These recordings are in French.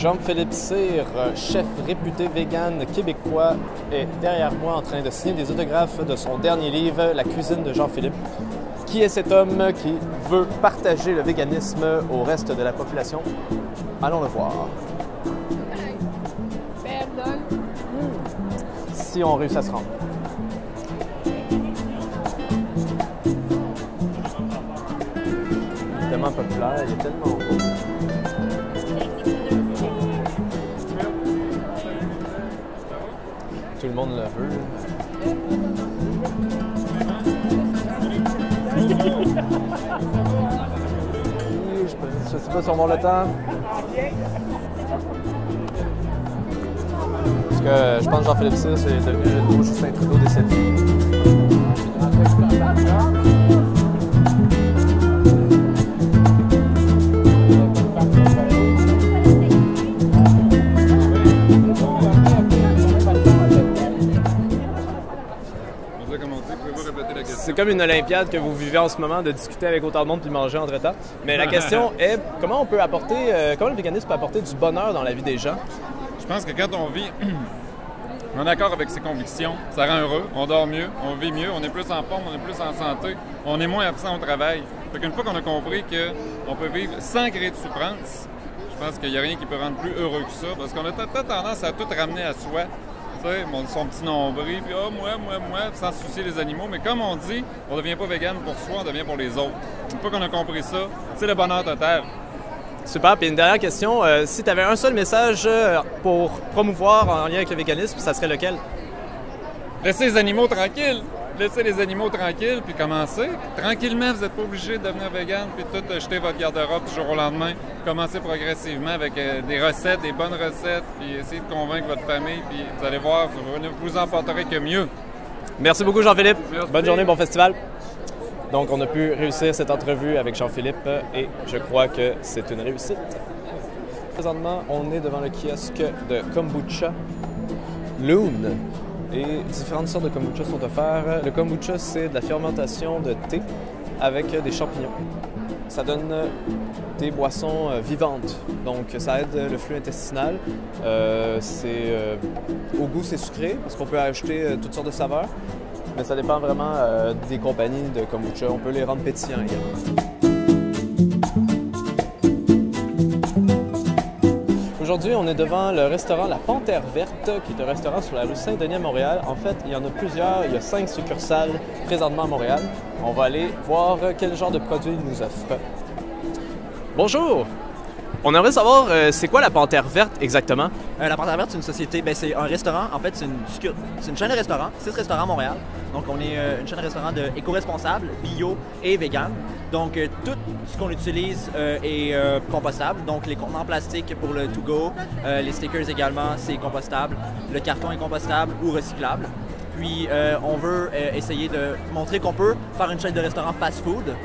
Jean-Philippe Cyr, chef réputé vegan québécois, est derrière moi en train de signer des autographes de son dernier livre, La cuisine de Jean-Philippe. Qui est cet homme qui veut partager le véganisme au reste de la population? Allons le voir. Si on réussit à se rendre. Il est tellement populaire, il est tellement beau. Tout le monde le veut. Je sais pas si on va avoir le temps. Parce que je pense que Jean-Philippe Cyr, c'est devenu le nouveau Justin Trudeau des selfies. C'est comme une Olympiade que vous vivez en ce moment, de discuter avec autant de monde puis manger entre-temps. Mais la question est, comment on peut apporter, comment le véganisme peut apporter du bonheur dans la vie des gens? Je pense que quand on vit en accord avec ses convictions, ça rend heureux, on dort mieux, on vit mieux, on est plus en forme, on est plus en santé, on est moins absent au travail. Fait qu'une fois qu'on a compris qu'on peut vivre sans créer de souffrance, je pense qu'il n'y a rien qui peut rendre plus heureux que ça, parce qu'on a tendance à tout ramener à soi. Tu sais, son petit nombril, puis moi, sans se soucier des animaux. Mais comme on dit, on ne devient pas vegan pour soi, on devient pour les autres. Une fois qu'on a compris ça, c'est le bonheur total. Super. Puis une dernière question, si tu avais un seul message pour promouvoir en lien avec le véganisme, ça serait lequel? Laissez les animaux tranquilles. Laissez les animaux tranquilles, puis commencez. Tranquillement, vous n'êtes pas obligé de devenir vegan, puis tout jeter votre garde-robe du jour au lendemain. Commencez progressivement avec des recettes, des bonnes recettes, puis essayez de convaincre votre famille, puis vous allez voir, vous ne vous emporterez que mieux. Merci beaucoup, Jean-Philippe. Bonne journée, bon festival. Donc, on a pu réussir cette entrevue avec Jean-Philippe et je crois que c'est une réussite. Présentement, on est devant le kiosque de kombucha Loon. Et différentes sortes de kombucha sont offerts. Le kombucha, c'est de la fermentation de thé avec des champignons. Ça donne des boissons vivantes, donc ça aide le flux intestinal. Au goût, c'est sucré, parce qu'on peut ajouter toutes sortes de saveurs, mais ça dépend vraiment des compagnies de kombucha. On peut les rendre pétillants également. Aujourd'hui, on est devant le restaurant La Panthère Verte, qui est un restaurant sur la rue Saint-Denis à Montréal. En fait, il y en a plusieurs. Il y a 5 succursales présentement à Montréal. On va aller voir quel genre de produits ils nous offrent. Bonjour! On aimerait savoir, c'est quoi La Panthère Verte exactement? La Panthère Verte, c'est une société, c'est un restaurant. En fait, c'est une chaîne de restaurants, 6 restaurants à Montréal. Donc, on est une chaîne de restaurants éco-responsable, bio et vegan. Donc, tout ce qu'on utilise est compostable. Donc, les contenants en plastique pour le to-go, les stickers également, c'est compostable. Le carton est compostable ou recyclable. Puis, on veut essayer de montrer qu'on peut faire une chaîne de restaurants fast-food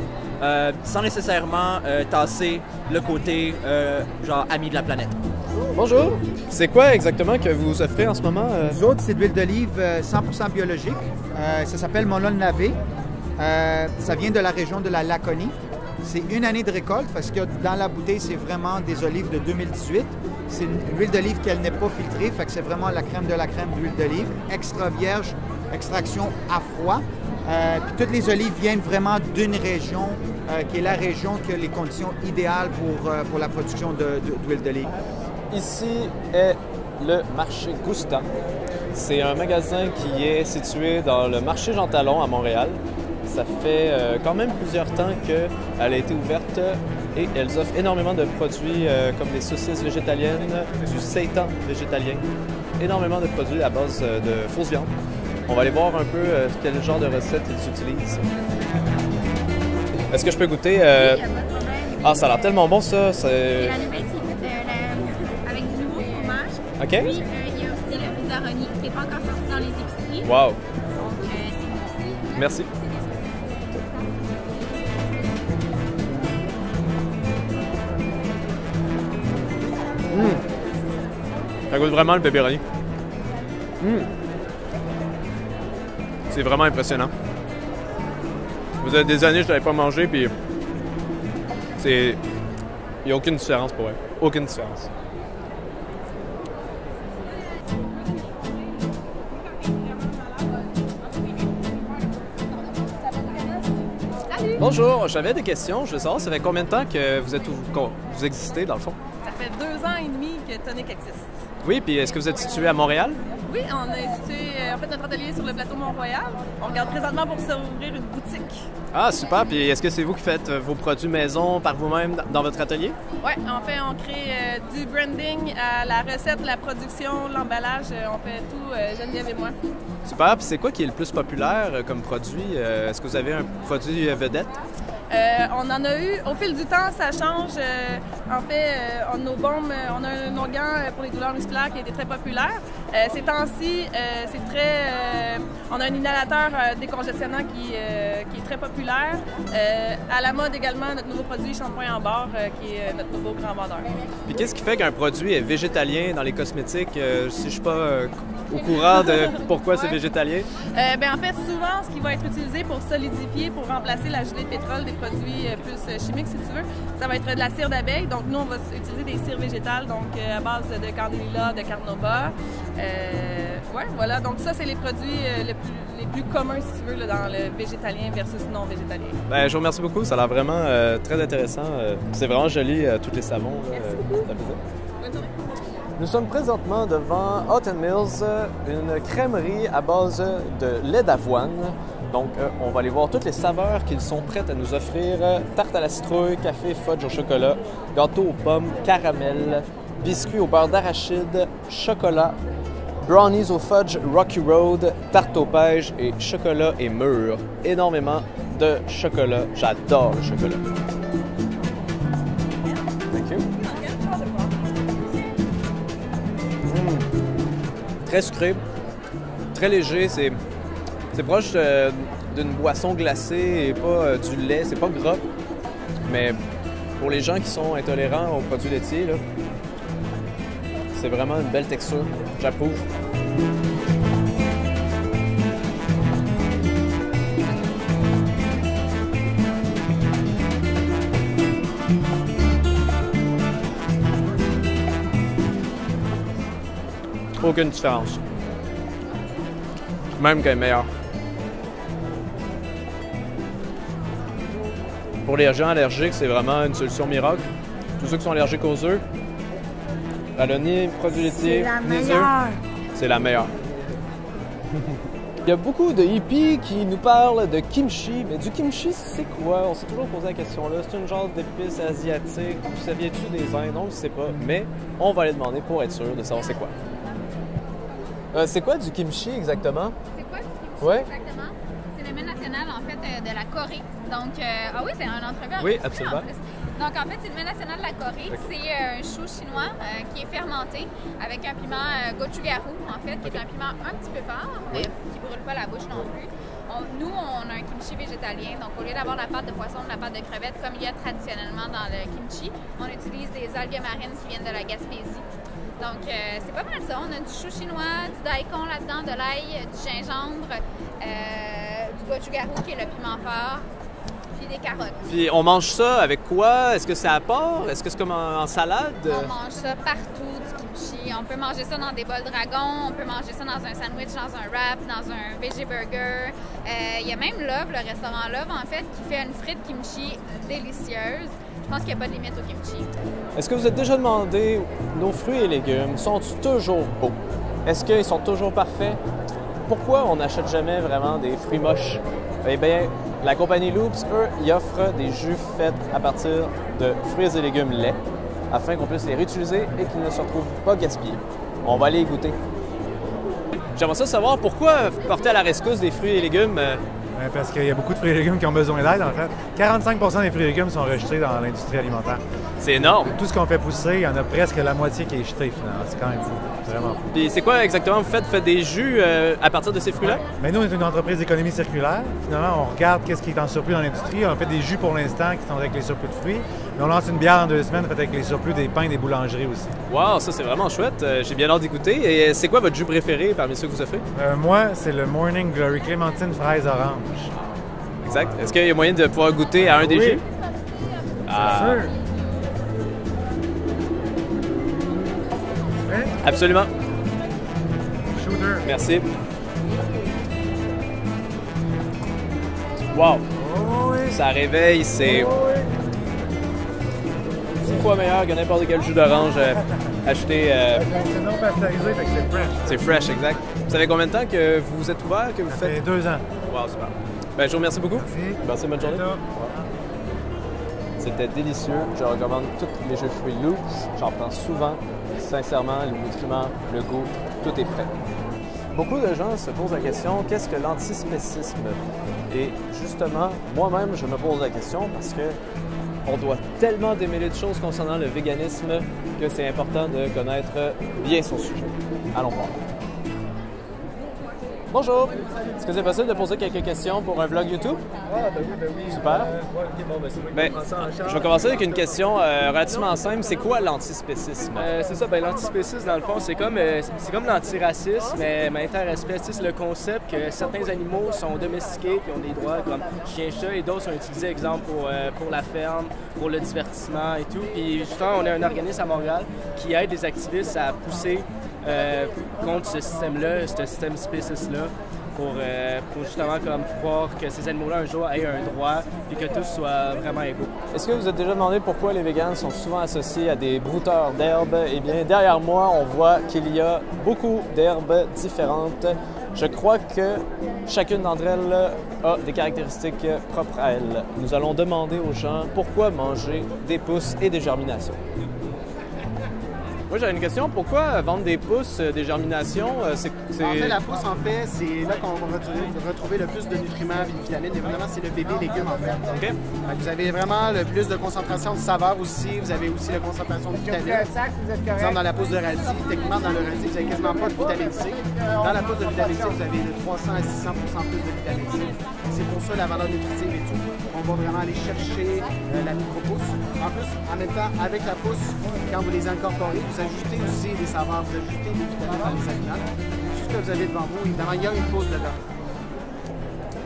sans nécessairement tasser le côté genre ami de la planète. Bonjour! C'est quoi exactement que vous offrez en ce moment? Nous autres, c'est de l'huile d'olive 100% biologique. Ça s'appelle Molon Navé. Ça vient de la région de la Laconie. C'est une année de récolte parce que dans la bouteille, c'est vraiment des olives de 2018. C'est une huile d'olive qui n'est pas filtrée, fait que c'est vraiment la crème de la crème d'huile d'olive. Extra vierge, extraction à froid. Puis toutes les olives viennent vraiment d'une région qui est la région qui a les conditions idéales pour la production d'huile d'olive. Ici est le marché Gousta. C'est un magasin qui est situé dans le marché Jean Talon à Montréal. Ça fait quand même plusieurs temps qu'elle a été ouverte et elles offrent énormément de produits comme des saucisses végétaliennes, du seitan végétalien, énormément de produits à base de fausse viande. On va aller voir un peu quel genre de recettes ils utilisent. Est-ce que je peux goûter? Oui, pas de problème. Ah, ça a l'air tellement bon ça! C'est la nouvelle, c'est avec du nouveau fromage. OK. Puis il y a aussi le pizzaroni qui n'est pas encore sorti dans les épiceries. Wow! Donc c'est bon. Merci. Ça goûte vraiment le pepperoni. C'est vraiment impressionnant. Vous avez des années que je n'avais pas mangé, puis il n'y a aucune différence pour elle. Aucune différence. Bonjour, j'avais des questions. Je veux savoir, ça fait combien de temps que vous existez, dans le fond? Ça fait 2 ans et demi que Tonic existe. Oui, puis est-ce que vous êtes situé à Montréal? Oui, on est situé, en fait, notre atelier est sur le plateau Mont-Royal. On regarde présentement pour s'ouvrir une boutique. Ah, super. Puis est-ce que c'est vous qui faites vos produits maison par vous-même dans votre atelier? Oui, en fait, on crée du branding à la recette, la production, l'emballage. On fait tout, Geneviève et moi. Super. Puis c'est quoi qui est le plus populaire comme produit? Est-ce que vous avez un produit vedette? On en a eu, au fil du temps, ça change. En fait, nos baumes, on a un onguent pour les douleurs musculaires qui a été très populaire. Ces temps-ci, c'est très... on a un inhalateur décongestionnant qui est très populaire. À la mode également, notre nouveau produit Shampoing en barre, qui est notre nouveau grand vendeur. Puis qu'est-ce qui fait qu'un produit est végétalien dans les cosmétiques? Si je suis pas au courant de pourquoi c'est végétalien? En fait, souvent, ce qui va être utilisé pour solidifier, pour remplacer la gelée de pétrole, des produits plus chimiques, si tu veux, ça va être de la cire d'abeille. Donc, nous, on va utiliser des cires végétales, donc à base de candélila, de carnauba. Voilà. Donc, ça, c'est les produits les plus communs, si tu veux, là, dans le végétalien versus non végétalien. Bien, je vous remercie beaucoup. Ça a l'air vraiment très intéressant. C'est vraiment joli, tous les savons. Merci beaucoup. Ça fait plaisir. Bonne journée. Nous sommes présentement devant Hot & Mills, une crèmerie à base de lait d'avoine. Donc, on va aller voir toutes les saveurs qu'ils sont prêts à nous offrir. Tarte à la citrouille, café, fudge au chocolat, gâteau aux pommes, caramel, biscuits au beurre d'arachide, chocolat, brownies au fudge Rocky Road, tarte aux pêches et chocolat et mûr. Énormément de chocolat. J'adore le chocolat. Thank you. Très sucré, très léger, c'est proche d'une boisson glacée et pas du lait, c'est pas gras. Mais pour les gens qui sont intolérants aux produits laitiers, là, c'est vraiment une belle texture. J'approuve. Aucune différence. Même qu'elle est meilleure. Pour les gens allergiques, c'est vraiment une solution miracle. Tous ceux qui sont allergiques aux œufs, ballonnier, produits laitiers, les œufs, c'est la meilleure. Il y a beaucoup de hippies qui nous parlent de kimchi, mais du kimchi, c'est quoi? On s'est toujours posé la question-là. C'est une genre d'épice asiatique. Ça vient-tu des Indes? On ne sait pas, mais on va aller demander pour être sûr de savoir c'est quoi. C'est quoi du kimchi exactement? C'est quoi du kimchi Ouais. exactement? C'est le mets national en fait de la Corée. Donc, ah oui, c'est un entrevue Oui, enregistrée, absolument. en plus. Donc, en fait, c'est le mets national de la Corée. C'est un chou chinois qui est fermenté avec un piment gochugaru, en fait, qui est un piment un petit peu fort, mais qui ne brûle pas la bouche non plus. Nous, on a un kimchi végétalien. Donc, au lieu d'avoir la pâte de poisson, de la pâte de crevette, comme il y a traditionnellement dans le kimchi, on utilise des algues marines qui viennent de la Gaspésie. Donc, c'est pas mal ça. On a du chou chinois, du daikon là-dedans, de l'ail, du gingembre, du gochugaru qui est le piment fort, puis des carottes. Puis on mange ça avec quoi? Est-ce que c'est à part? Est-ce que c'est comme en salade? On mange ça partout, du kimchi. On peut manger ça dans des bols dragon, on peut manger ça dans un sandwich, dans un wrap, dans un veggie burger. Il y a même Love, le restaurant Love, en fait, qui fait une frite kimchi délicieuse. Je pense qu'il n'y a pas de limite au kimchi. Est-ce que vous êtes déjà demandé, nos fruits et légumes sont-ils toujours beaux? Est-ce qu'ils sont toujours parfaits? Pourquoi on n'achète jamais vraiment des fruits moches? Eh bien, la compagnie Loops, eux, ils offrent des jus faits à partir de fruits et légumes laits afin qu'on puisse les réutiliser et qu'ils ne se retrouvent pas gaspillés. On va aller y goûter. J'aimerais ça savoir pourquoi porter à la rescousse des fruits et légumes. Parce qu'il y a beaucoup de fruits et légumes qui ont besoin d'aide, en fait. 45 des fruits et légumes sont rejetés dans l'industrie alimentaire. C'est énorme. Tout ce qu'on fait pousser, il y en a presque la moitié qui est jeté, finalement. C'est quand même fou. C'est vraiment fou. Puis c'est quoi exactement vous faites? Vous faites des jus à partir de ces fruits-là? Mais nous, on est une entreprise d'économie circulaire. Finalement, on regarde qu'est-ce qui est en surplus dans l'industrie. On fait des jus pour l'instant qui sont avec les surplus de fruits. Mais on lance une bière en 2 semaines faite avec les surplus des pains et des boulangeries aussi. Wow, ça c'est vraiment chouette. J'ai bien hâte d'écouter. Et c'est quoi votre jus préféré parmi ceux que vous offrez? Moi, c'est le Morning Glory Clémentine fraise orange. Exact. Est-ce qu'il y a moyen de pouvoir goûter à un des jus? Ah. C'est sûr. Prêt? Absolument. Shooter. Merci. Wow. Oh oui. ça réveille, c'est 10 fois meilleur que n'importe quel jus d'orange acheté. C'est non pasteurisé, fait que c'est fresh. C'est fresh, exact. Vous savez combien de temps que vous vous êtes ouvert, que vous Ça faites? fait 2 ans. Wow, super. Ben, je vous remercie beaucoup. Merci. Merci, bonne journée. C'était délicieux. Je recommande tous les jus de fruits Loops. J'en prends souvent. Sincèrement, les nutriments, le goût, tout est frais. Beaucoup de gens se posent la question, qu'est-ce que l'antispécisme? Et justement, moi-même, je me pose la question parce que on doit tellement démêler de choses concernant le véganisme que c'est important de connaître bien son sujet. Allons voir. Bonjour! Est-ce que c'est possible de poser quelques questions pour un vlog YouTube? Ah, ben oui. Super. Je vais commencer avec une question relativement simple. C'est quoi l'antispécisme? C'est ça, l'antispécisme, dans le fond, c'est comme l'antiracisme, mais interespèce. C'est le concept que certains animaux sont domestiqués et ont des droits comme chien, chat, et d'autres sont utilisés, exemple, pour la ferme, pour le divertissement et tout. Puis justement, on a un organisme à Montréal qui aide les activistes à pousser contre ce système-là, ce système spéciste-là, pour justement comme pouvoir que ces animaux-là un jour aient un droit et que tous soient vraiment égaux. Est-ce que vous êtes déjà demandé pourquoi les véganes sont souvent associés à des brouteurs d'herbes? Eh bien, derrière moi, on voit qu'il y a beaucoup d'herbes différentes. Je crois que chacune d'entre elles a des caractéristiques propres à elle. Nous allons demander aux gens pourquoi manger des pousses et des germinations. Moi, j'avais une question. Pourquoi vendre des pousses, des germinations? En fait, la pousse, c'est là qu'on va retrouver le plus de nutriments et de vitamines. Évidemment, c'est le bébé légume, en fait. OK. Vous avez vraiment le plus de concentration de saveur aussi. Vous avez aussi la concentration de vitamines. Par exemple, dans la pousse de radis, techniquement, dans le radis, vous n'avez quasiment pas de vitamine C. Dans la pousse de vitamine C, vous avez de 300 à 600 plus de vitamine C. C'est pour ça la valeur nutritive et tout. On va vraiment aller chercher la micro-pousse. En plus, en même temps, avec la pousse, quand vous les incorporez, vous ajoutez aussi des saveurs, vous ajoutez des vitamines dans les aliments. Tout ce que vous avez devant vous, évidemment, il y a une pousse dedans.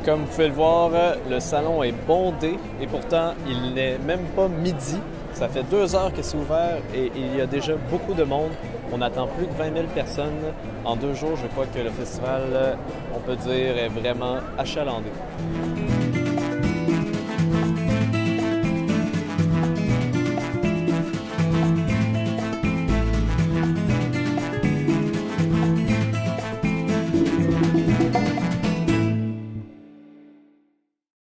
Comme vous pouvez le voir, le salon est bondé et pourtant, il n'est même pas midi. Ça fait 2 heures que c'est ouvert et il y a déjà beaucoup de monde. On attend plus de 20 000 personnes. En 2 jours, je crois que le festival, on peut dire, est vraiment achalandé.